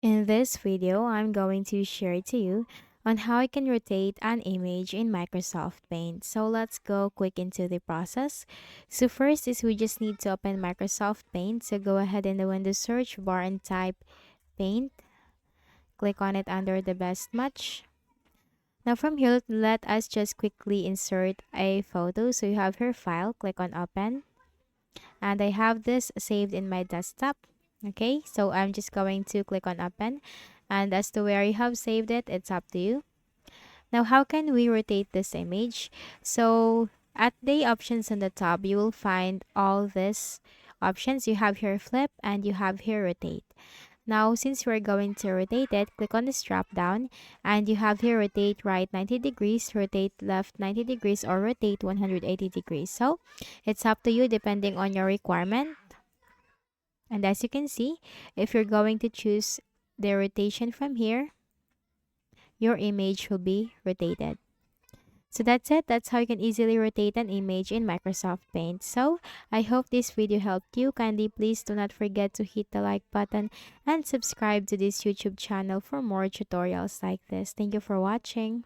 In this video, I'm going to share to you on how I can rotate an image in Microsoft Paint. So let's go quick into the process. So first is we just need to open Microsoft Paint. So go ahead in the Windows search bar and type Paint. Click on it under the best match. Now from here, let us just quickly insert a photo. So you have your file, click on open. And I have this saved in my desktop. Okay, so I'm just going to click on open, and as to where you have saved it, it's up to you. Now how can we rotate this image? So at the options on the top, you will find all these options. You have here flip and you have here rotate. Now since we're going to rotate it, click on this drop down, and you have here rotate right 90 degrees, rotate left 90 degrees, or rotate 180 degrees. So it's up to you depending on your requirement. And as you can see, if you're going to choose the rotation from here, your image will be rotated. So that's it. That's how you can easily rotate an image in Microsoft Paint. So I hope this video helped you. Kindly please do not forget to hit the like button and subscribe to this YouTube channel for more tutorials like this. Thank you for watching.